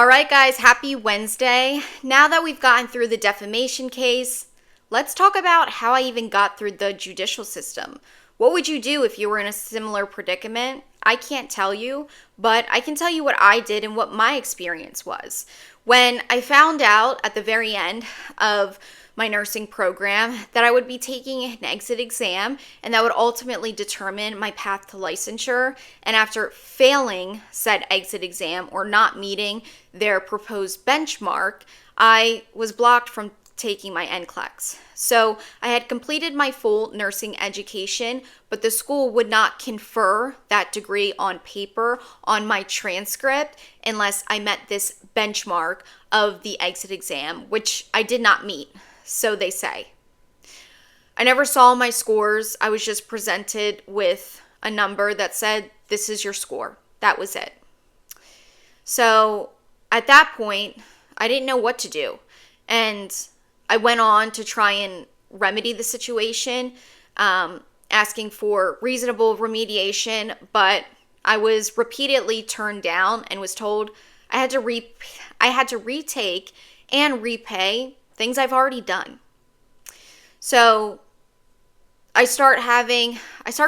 All right, guys, happy Wednesday. Now that we've gotten through the defamation case, let's talk about how I even got through the judicial system. What would you do if you were in a similar predicament? I can't tell you, but I can tell you what I did and what my experience was. When I found out at the very end of my nursing program that I would be taking an exit exam and that would ultimately determine my path to licensure, and after failing said exit exam or not meeting their proposed benchmark, I was blocked from taking my NCLEX. So I had completed my full nursing education, but the school would not confer that degree on paper on my transcript unless I met this benchmark of the exit exam, which I did not meet, so they say. I never saw my scores. I was just presented with a number that said, this is your score. That was it. So at that point, I didn't know what to do. And I went on to try and remedy the situation, asking for reasonable remediation, but I was repeatedly turned down and was told I had to retake and repay things I've already done. So I start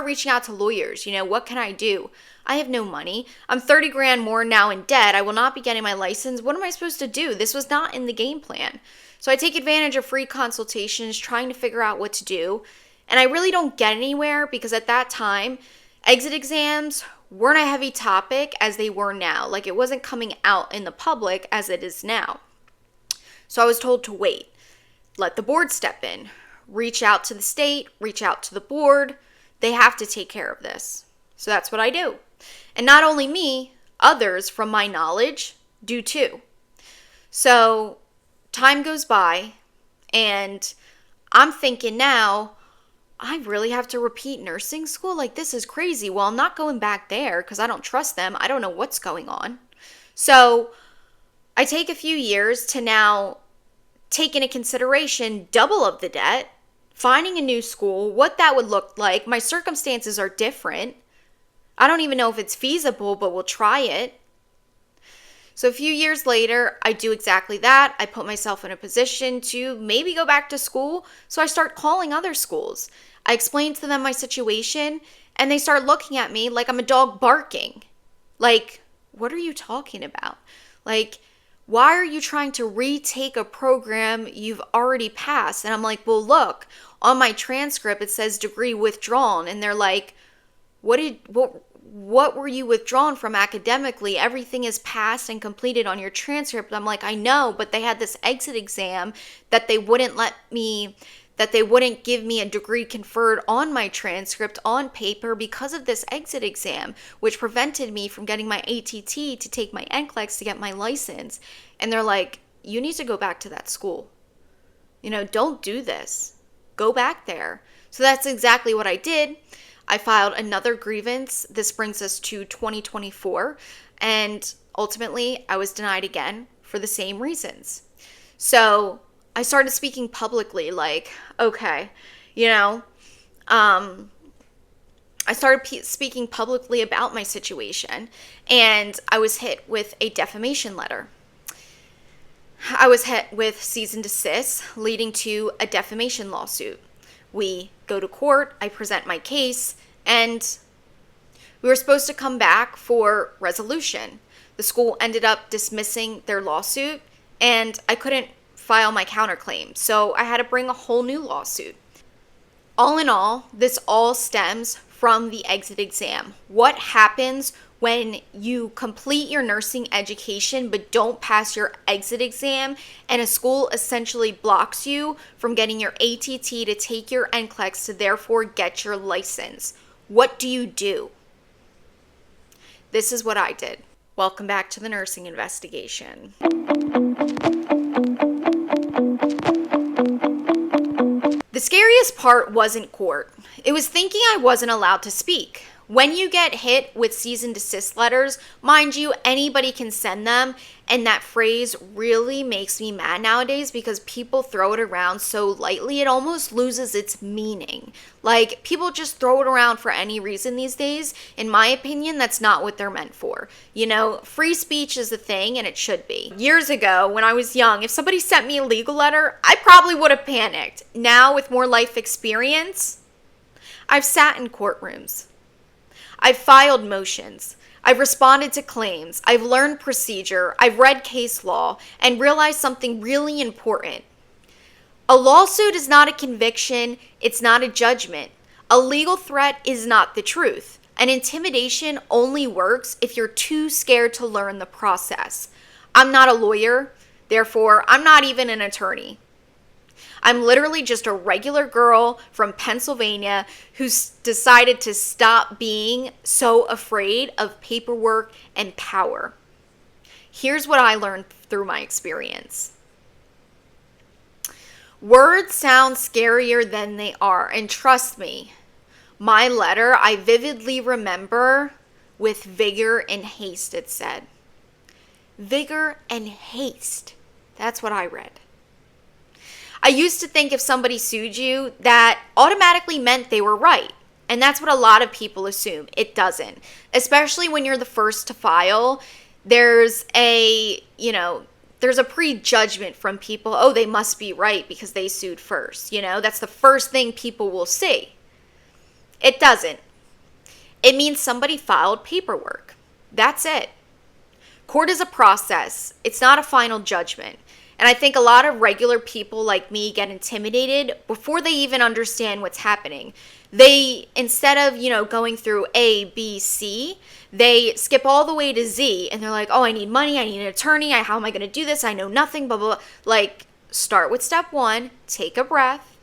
reaching out to lawyers. What can I do? I have no money. I'm 30 grand more now in debt. I will not be getting my license. What am I supposed to do? This was not in the game plan. So I take advantage of free consultations, trying to figure out what to do. And I really don't get anywhere because at that time, exit exams weren't a heavy topic as they were now. Like, it wasn't coming out in the public as it is now. So I was told to wait, let the board step in, reach out to the state, reach out to the board. They have to take care of this. So that's what I do. And not only me, others from my knowledge do too. So time goes by and I'm thinking now, I really have to repeat nursing school? Like, this is crazy. Well, I'm not going back there because I don't trust them. I don't know what's going on. So I take a few years to now take into consideration double of the debt, finding a new school, what that would look like. My circumstances are different. I don't even know if it's feasible, but we'll try it. So a few years later, I do exactly that. I put myself in a position to maybe go back to school. So I start calling other schools. I explain to them my situation, and they start looking at me like I'm a dog barking. Like, what are you talking about? Like, why are you trying to retake a program you've already passed? And I'm like, well, look, on my transcript, it says degree withdrawn. And they're like, what were you withdrawn from academically? Everything is passed and completed on your transcript. I'm like, I know, but they had this exit exam that they wouldn't give me a degree conferred on my transcript on paper because of this exit exam, which prevented me from getting my ATT to take my NCLEX to get my license. And they're like, you need to go back to that school. Don't do this. Go back there. So that's exactly what I did. I filed another grievance. This brings us to 2024. And ultimately, I was denied again for the same reasons. So I started speaking publicly, like, okay, I started speaking publicly about my situation, and I was hit with a defamation letter. I was hit with cease and desist, leading to a defamation lawsuit. We go to court, I present my case, and we were supposed to come back for resolution. The school ended up dismissing their lawsuit, and I couldn't file my counterclaim, so I had to bring a whole new lawsuit. All in all, this all stems from the exit exam. What happens when you complete your nursing education but don't pass your exit exam, and a school essentially blocks you from getting your ATT to take your NCLEX to therefore get your license? What do you do? This is what I did. Welcome back to the nursing investigation. The scariest part wasn't court. It was thinking I wasn't allowed to speak. When you get hit with cease and desist letters, mind you, anybody can send them. And that phrase really makes me mad nowadays because people throw it around so lightly, it almost loses its meaning. Like, people just throw it around for any reason these days. In my opinion, that's not what they're meant for. You know, free speech is a thing, and it should be. Years ago, when I was young, if somebody sent me a legal letter, I probably would have panicked. Now, with more life experience, I've sat in courtrooms. I've filed motions. I've responded to claims. I've learned procedure. I've read case law and realized something really important. A lawsuit is not a conviction. It's not a judgment. A legal threat is not the truth. And intimidation only works if you're too scared to learn the process. I'm not a lawyer. Therefore, I'm not even an attorney. I'm literally just a regular girl from Pennsylvania who's decided to stop being so afraid of paperwork and power. Here's what I learned through my experience. Words sound scarier than they are, and trust me, my letter I vividly remember with vigor and haste, it said. Vigor and haste. That's what I read. I used to think if somebody sued you, that automatically meant they were right. And that's what a lot of people assume. It doesn't. Especially when you're the first to file, there's a prejudgment from people. Oh, they must be right because they sued first. That's the first thing people will see. It doesn't. It means somebody filed paperwork. That's it. Court is a process. It's not a final judgment. And I think a lot of regular people like me get intimidated before they even understand what's happening. They, instead of, going through A, B, C, they skip all the way to Z and they're like, oh, I need money, I need an attorney, how am I going to do this? I know nothing, blah, blah, blah. Like, start with step one, take a breath.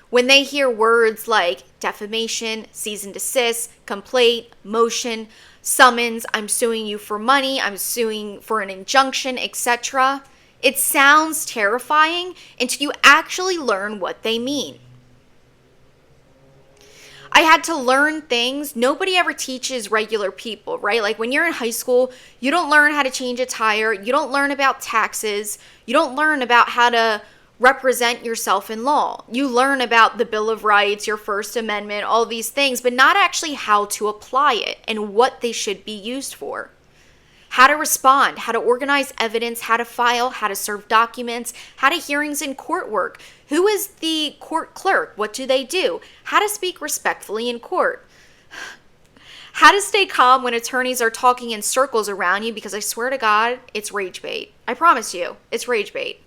When they hear words like defamation, cease and desist, complaint, motion, summons, I'm suing you for money, I'm suing for an injunction, etc., it sounds terrifying until you actually learn what they mean. I had to learn things nobody ever teaches regular people, right? Like when you're in high school, you don't learn how to change a tire. You don't learn about taxes. You don't learn about how to represent yourself in law. You learn about the Bill of Rights, your First Amendment, all these things, but not actually how to apply it and what they should be used for. How to respond, how to organize evidence, how to file, how to serve documents, how to hearings in court work. Who is the court clerk? What do they do? How to speak respectfully in court. How to stay calm when attorneys are talking in circles around you, because I swear to God, it's rage bait. I promise you, it's rage bait.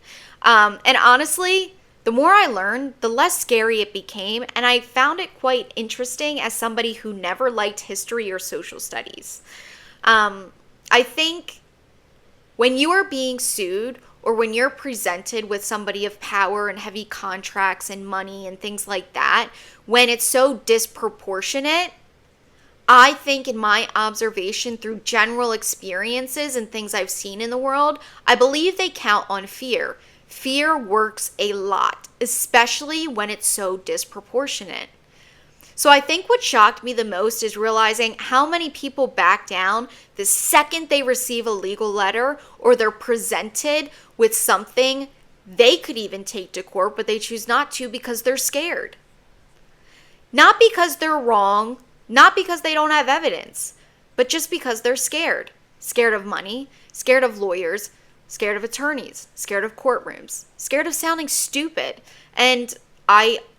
And honestly, the more I learned, the less scary it became, and I found it quite interesting as somebody who never liked history or social studies. I think when you are being sued or when you're presented with somebody of power and heavy contracts and money and things like that, when it's so disproportionate, I think in my observation through general experiences and things I've seen in the world, I believe they count on fear. Fear works a lot, especially when it's so disproportionate. So I think what shocked me the most is realizing how many people back down the second they receive a legal letter or they're presented with something they could even take to court, but they choose not to because they're scared. Not because they're wrong, not because they don't have evidence, but just because they're scared. Scared of money, scared of lawyers, scared of attorneys, scared of courtrooms, scared of sounding stupid. And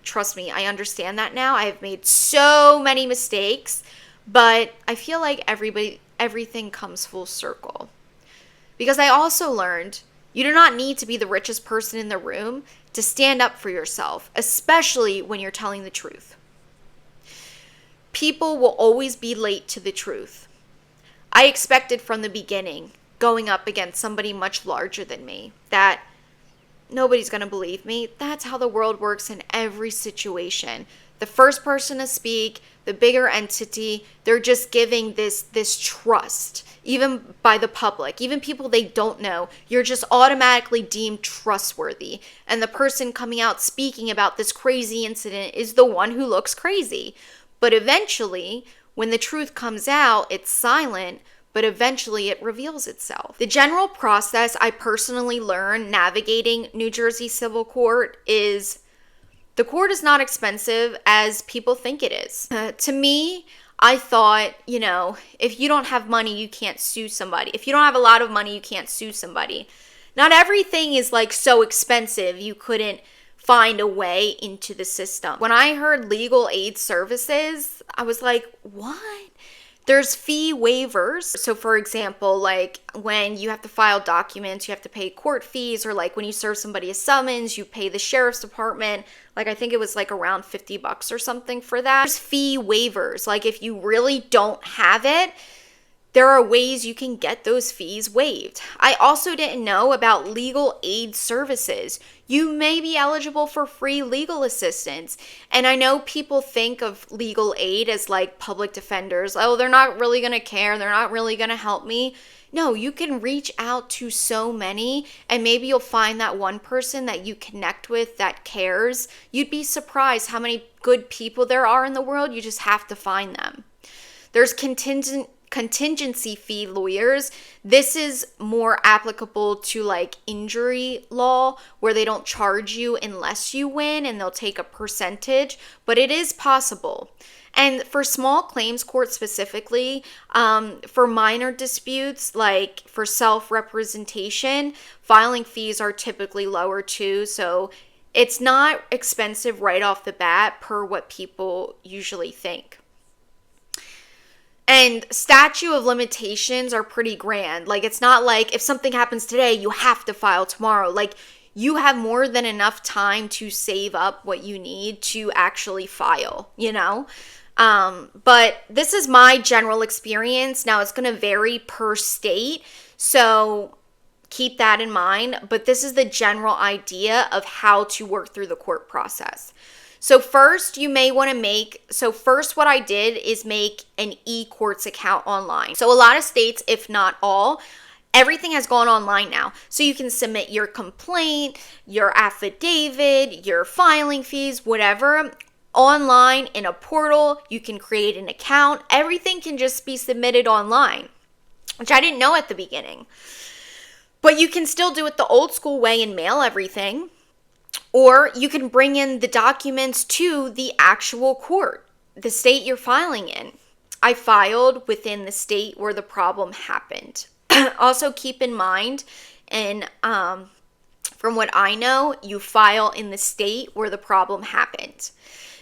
trust me, I understand that now. I have made so many mistakes, but I feel like everything comes full circle. Because I also learned you do not need to be the richest person in the room to stand up for yourself, especially when you're telling the truth. People will always be late to the truth. I expected from the beginning, going up against somebody much larger than me, that nobody's going to believe me. That's how the world works in every situation. The first person to speak, the bigger entity, they're just giving this trust, even by the public, even people they don't know. You're just automatically deemed trustworthy. And the person coming out speaking about this crazy incident is the one who looks crazy. But eventually, when the truth comes out, it's silent, but eventually it reveals itself. The general process I personally learned navigating New Jersey civil court is the court is not expensive as people think it is. To me, I thought, if you don't have money, you can't sue somebody. If you don't have a lot of money, you can't sue somebody. Not everything is like so expensive you couldn't find a way into the system. When I heard legal aid services, I was like, what? There's fee waivers. So for example, like when you have to file documents, you have to pay court fees, or like when you serve somebody a summons, you pay the sheriff's department. Like I think it was like around $50 or something for that. There's fee waivers. Like if you really don't have it, there are ways you can get those fees waived. I also didn't know about legal aid services. You may be eligible for free legal assistance. And I know people think of legal aid as like public defenders. Oh, they're not really going to care. They're not really going to help me. No, you can reach out to so many, and maybe you'll find that one person that you connect with that cares. You'd be surprised how many good people there are in the world. You just have to find them. There's contingency fee lawyers. This is more applicable to like injury law, where they don't charge you unless you win and they'll take a percentage, but it is possible. And for small claims court specifically, for minor disputes, like for self-representation, filing fees are typically lower too. So it's not expensive right off the bat per what people usually think. And statute of limitations are pretty grand. Like it's not like if something happens today, you have to file tomorrow. Like you have more than enough time to save up what you need to actually file, But this is my general experience. Now it's going to vary per state, so keep that in mind. But this is the general idea of how to work through the court process. So first, what I did is make an eCourts account online. So a lot of states, if not all, everything has gone online now. So you can submit your complaint, your affidavit, your filing fees, whatever, online in a portal. You can create an account. Everything can just be submitted online, which I didn't know at the beginning. But you can still do it the old school way and mail everything. Or you can bring in the documents to the actual court, the state you're filing in. I filed within the state where the problem happened. Also keep in mind, and from what I know, you file in the state where the problem happened.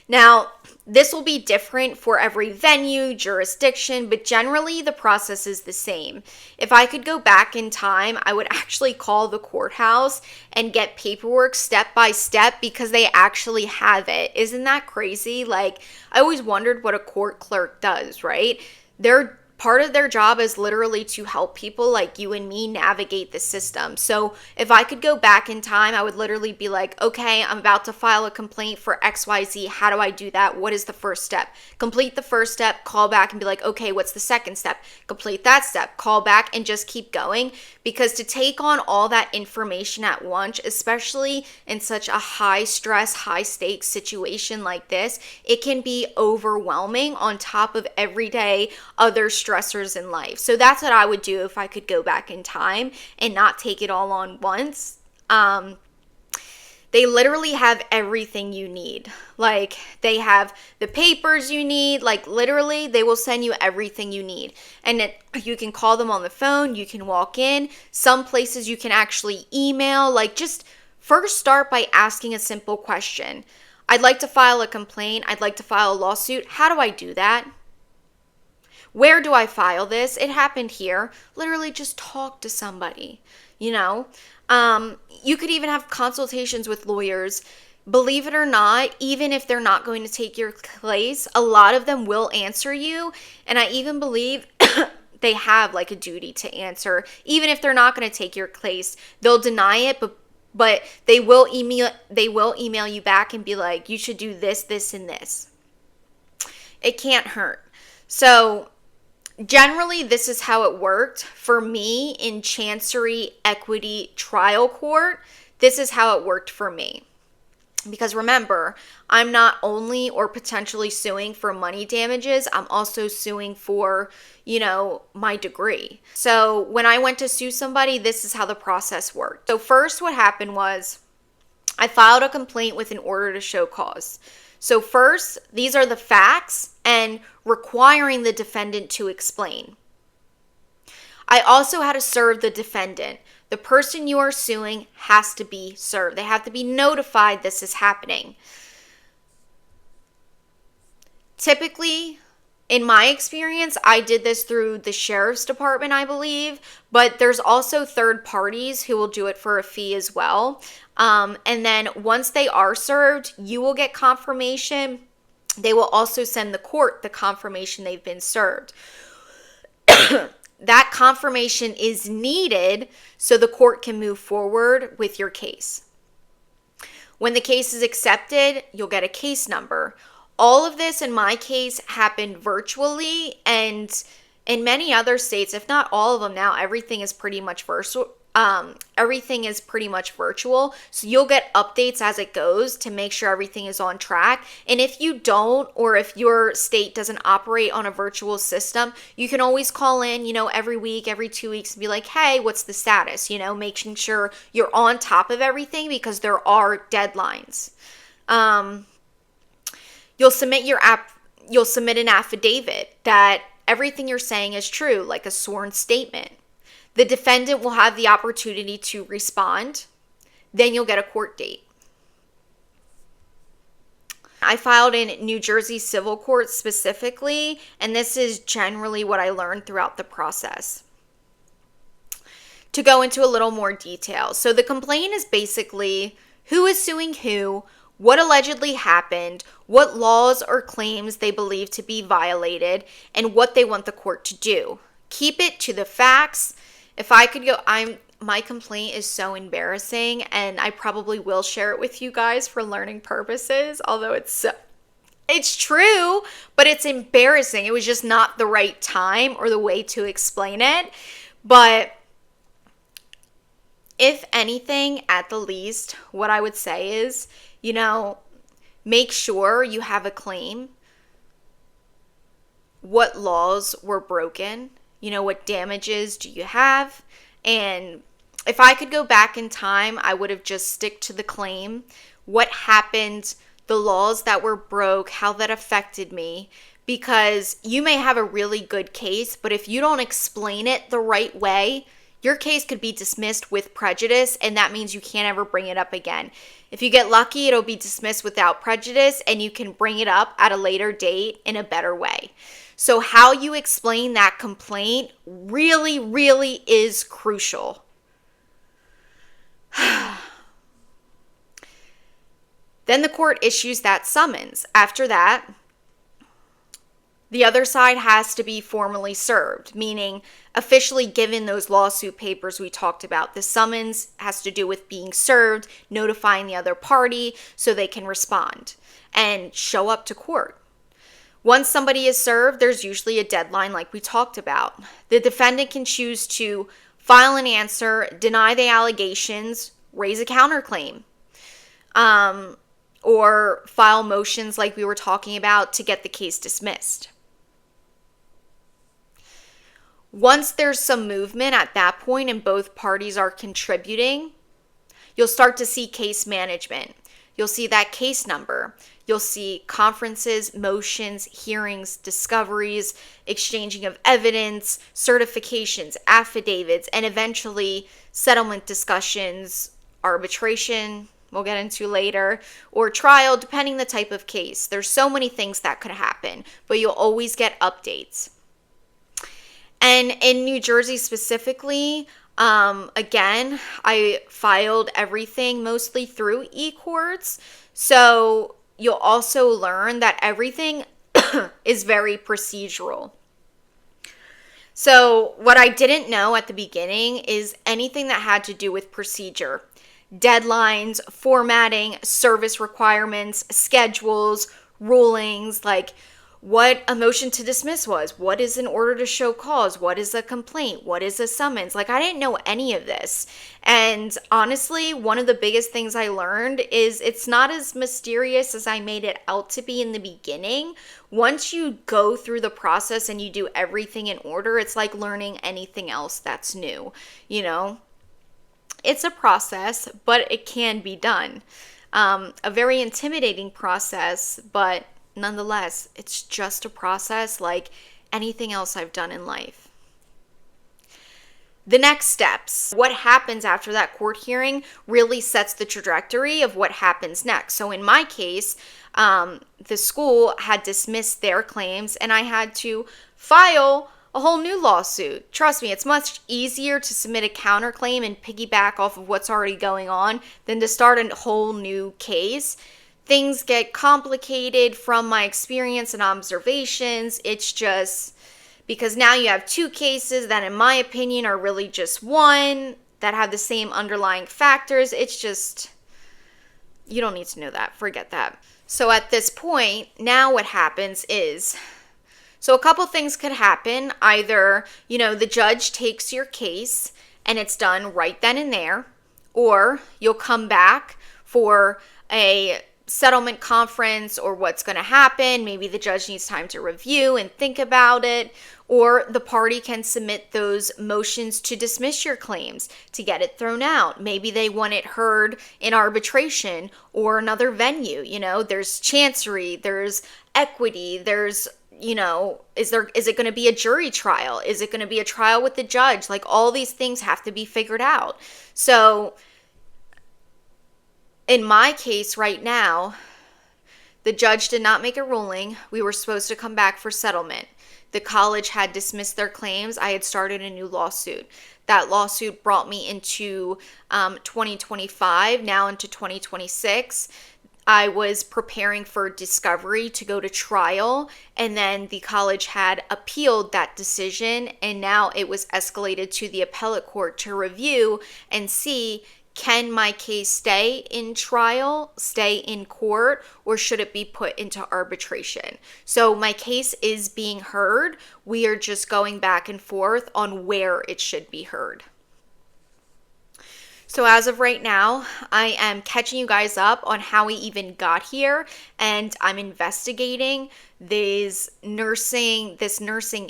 Now, this will be different for every venue, jurisdiction, but generally the process is the same. If I could go back in time, I would actually call the courthouse and get paperwork step by step because they actually have it. Isn't that crazy? Like, I always wondered what a court clerk does, right? Part of their job is literally to help people like you and me navigate the system. So if I could go back in time, I would literally be like, okay, I'm about to file a complaint for XYZ. How do I do that? What is the first step? Complete the first step, call back and be like, okay, what's the second step? Complete that step, call back, and just keep going. Because to take on all that information at once, especially in such a high stress, high stakes situation like this, it can be overwhelming on top of everyday other stressors in life. So that's what I would do if I could go back in time and not take it all on once. They literally have everything you need. Like, they have the papers you need. Like, literally, they will send you everything you need. And you can call them on the phone. You can walk in. Some places you can actually email. Like, just first start by asking a simple question. I'd like to file a complaint. I'd like to file a lawsuit. How do I do that? Where do I file this? It happened here. Literally just talk to somebody, You could even have consultations with lawyers. Believe it or not, even if they're not going to take your case, a lot of them will answer you. And I even believe they have like a duty to answer. Even if they're not going to take your case, they'll deny it, but they will email you back and be like, you should do this, this, and this. It can't hurt. So generally, this is how it worked for me in Chancery Equity Trial Court. This is how it worked for me. Because remember, I'm not only or potentially suing for money damages, I'm also suing for, my degree. So when I went to sue somebody, this is how the process worked. So first what happened was I filed a complaint with an order to show cause. So first, these are the facts and requiring the defendant to explain. I also had to serve the defendant. The person you are suing has to be served. They have to be notified this is happening. Typically, in my experience, I did this through the sheriff's department, I believe, but there's also third parties who will do it for a fee as well. And then once they are served, you will get confirmation. They will also send the court the confirmation they've been served. That confirmation is needed so the court can move forward with your case. When the case is accepted, you'll get a case number. All of this, in my case, happened virtually, and in many other states, if not all of them now, everything is pretty much virtual. So you'll get updates as it goes to make sure everything is on track. And if you don't, or if your state doesn't operate on a virtual system, you can always call in, every week, every 2 weeks and be like, hey, what's the status? Making sure you're on top of everything because there are deadlines. You'll submit an affidavit that everything you're saying is true, like a sworn statement. The defendant will have the opportunity to respond. Then you'll get a court date. I filed in New Jersey civil court specifically, and this is generally what I learned throughout the process. To go into a little more detail. So the complaint is basically who is suing who, what allegedly happened, what laws or claims they believe to be violated, and what they want the court to do. Keep it to the facts. If I could go, my complaint is so embarrassing, and I probably will share it with you guys for learning purposes, although it's true, but it's embarrassing. It was just not the right time or the way to explain it. But if anything, at the least, what I would say is, make sure you have a claim. What laws were broken? What damages do you have? And if I could go back in time, I would have just stick to the claim. What happened, the laws that were broke, how that affected me. Because you may have a really good case, but if you don't explain it the right way, your case could be dismissed with prejudice, and that means you can't ever bring it up again. If you get lucky, it'll be dismissed without prejudice, and you can bring it up at a later date in a better way. So how you explain that complaint really, really is crucial. Then the court issues that summons. After that, the other side has to be formally served, meaning officially given those lawsuit papers we talked about. The summons has to do with being served, notifying the other party so they can respond and show up to court. Once somebody is served, there's usually a deadline like we talked about. The defendant can choose to file an answer, deny the allegations, raise a counterclaim, or file motions like we were talking about to get the case dismissed. Once there's some movement at that point and both parties are contributing, you'll start to see case management. You'll see that case number. You'll see conferences, motions, hearings, discoveries, exchanging of evidence, certifications, affidavits, and eventually settlement discussions, arbitration, we'll get into later, or trial, depending the type of case. There's so many things that could happen, but you'll always get updates. And in New Jersey specifically, again, I filed everything mostly through e-courts. So you'll also learn that everything is very procedural. So what I didn't know at the beginning is anything that had to do with procedure, deadlines, formatting, service requirements, schedules, rulings, like what a motion to dismiss was, what is an order to show cause, what is a complaint, what is a summons. Like, I didn't know any of this. And honestly, one of the biggest things I learned is it's not as mysterious as I made it out to be in the beginning. Once you go through the process and you do everything in order, it's like learning anything else that's new, you know? It's a process, but it can be done. A very intimidating process, but nonetheless, it's just a process like anything else I've done in life. The next steps, what happens after that court hearing really sets the trajectory of what happens next. So in my case, the school had dismissed their claims and I had to file a whole new lawsuit. Trust me, it's much easier to submit a counterclaim and piggyback off of what's already going on than to start a whole new case. Things get complicated from my experience and observations. It's just because now you have two cases that, in my opinion, are really just one that have the same underlying factors. It's just, you don't need to know that. Forget that. So at this point, now what happens is, so a couple things could happen. Either, the judge takes your case and it's done right then and there, or you'll come back for a settlement conference or what's going to happen. Maybe the judge needs time to review and think about it, or the party can submit those motions to dismiss your claims to get it thrown out. Maybe they want it heard in arbitration or another venue. There's chancery, there's equity, there's is it going to be a jury trial? Is it going to be a trial with the judge? Like, all these things have to be figured out. So in my case right now, the judge did not make a ruling. We were supposed to come back for settlement. The college had dismissed their claims. I had started a new lawsuit. That lawsuit brought me into 2025, now into 2026. I was preparing for discovery to go to trial, and then the college had appealed that decision, and now it was escalated to the appellate court to review and see, can my case stay in trial, stay in court, or should it be put into arbitration? So my case is being heard. We are just going back and forth on where it should be heard. So as of right now, I am catching you guys up on how we even got here, and I'm investigating this nursing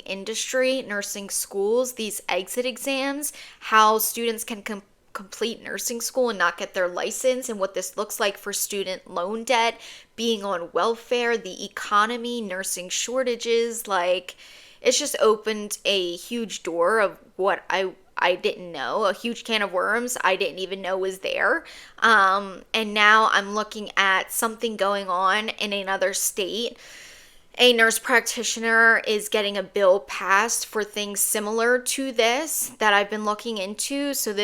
industry, nursing schools, these exit exams, how students can complete nursing school and not get their license, and what this looks like for student loan debt, being on welfare, the economy, nursing shortages. Like, it's just opened a huge door of what I didn't know, a huge can of worms I didn't even know was there. And now I'm looking at something going on in another state. A nurse practitioner is getting a bill passed for things similar to this that I've been looking into. So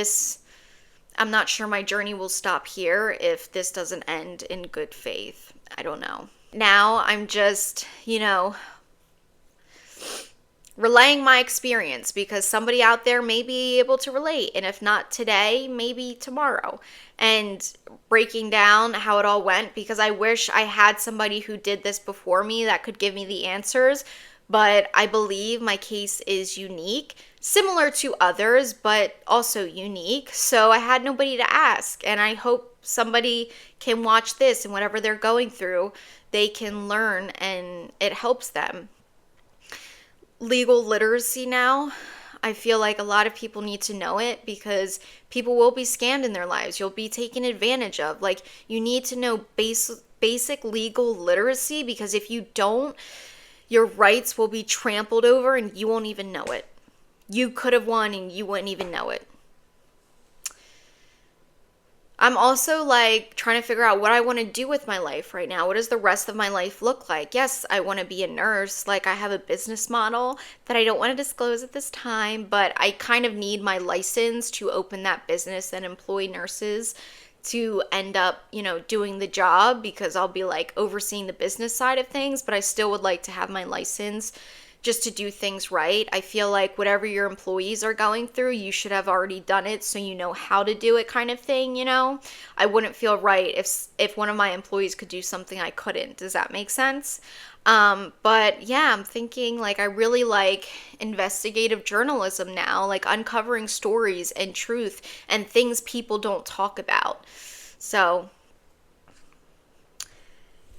I'm not sure my journey will stop here if this doesn't end in good faith. I don't know. Now I'm just, relaying my experience because somebody out there may be able to relate. And if not today, maybe tomorrow. And breaking down how it all went, because I wish I had somebody who did this before me that could give me the answers. But I believe my case is unique, similar to others, but also unique. So I had nobody to ask. And I hope somebody can watch this and whatever they're going through, they can learn and it helps them. Legal literacy now, I feel like a lot of people need to know it because people will be scammed in their lives. You'll be taken advantage of. Like, you need to know basic legal literacy, because if you don't, your rights will be trampled over and you won't even know it. You could have won and you wouldn't even know it. I'm also trying to figure out what I want to do with my life right now. What does the rest of my life look like? Yes, I want to be a nurse. I have a business model that I don't want to disclose at this time, but I kind of need my license to open that business and employ nurses to end up, doing the job, because I'll be overseeing the business side of things, but I still would like to have my license just to do things right. I feel like whatever your employees are going through, you should have already done it so you know how to do it, kind of thing, you know? I wouldn't feel right if one of my employees could do something I couldn't. Does that make sense? But yeah, I'm thinking like I really like investigative journalism now, like uncovering stories and truth and things people don't talk about. So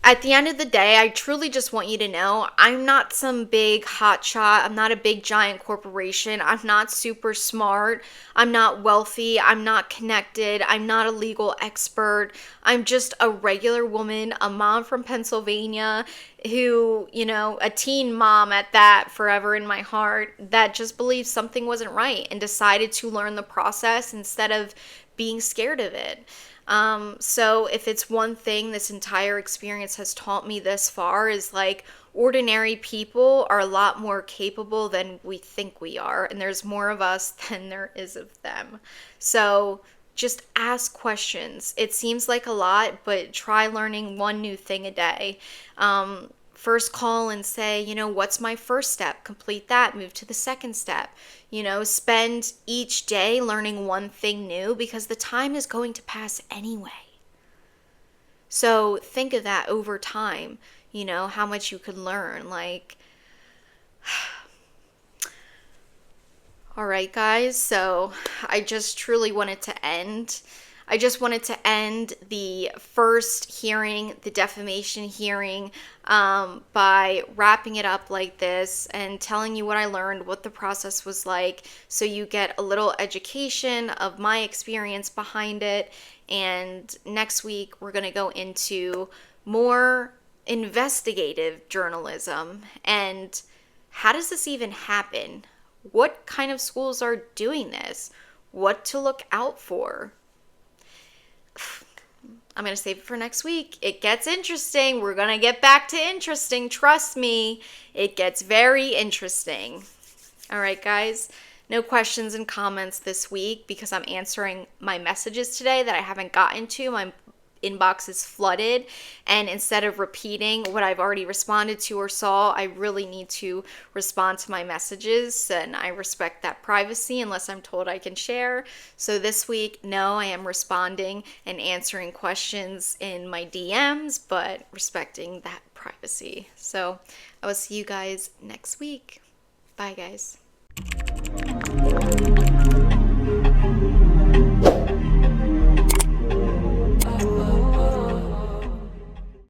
at the end of the day, I truly just want you to know I'm not some big hotshot. I'm not a big giant corporation. I'm not super smart. I'm not wealthy. I'm not connected. I'm not a legal expert. I'm just a regular woman, a mom from Pennsylvania who, a teen mom at that, forever in my heart, that just believed something wasn't right and decided to learn the process instead of being scared of it. So if it's one thing this entire experience has taught me this far is like ordinary people are a lot more capable than we think we are, and there's more of us than there is of them. So just ask questions. It seems like a lot, but try learning one new thing a day. First call and say, what's my first step? Complete that, move to the second step. Spend each day learning one thing new because the time is going to pass anyway. So think of that over time, how much you could learn. All right, guys, so I just truly wanted to end. I just wanted to end the first hearing, the defamation hearing, by wrapping it up like this and telling you what I learned, what the process was like, so you get a little education of my experience behind it. And next week, we're going to go into more investigative journalism and how does this even happen? What kind of schools are doing this? What to look out for? I'm going to save it for next week. It gets interesting. We're going to get back to interesting. Trust me, it gets very interesting. All right, guys. No questions and comments this week because I'm answering my messages today that I haven't gotten to. My inbox is flooded, and instead of repeating what I've already responded to or saw, I really need to respond to my messages, and I respect that privacy unless I'm told I can share. So this week, no, I am responding and answering questions in my DMs, but respecting that privacy. So I will see you guys next week. Bye, guys.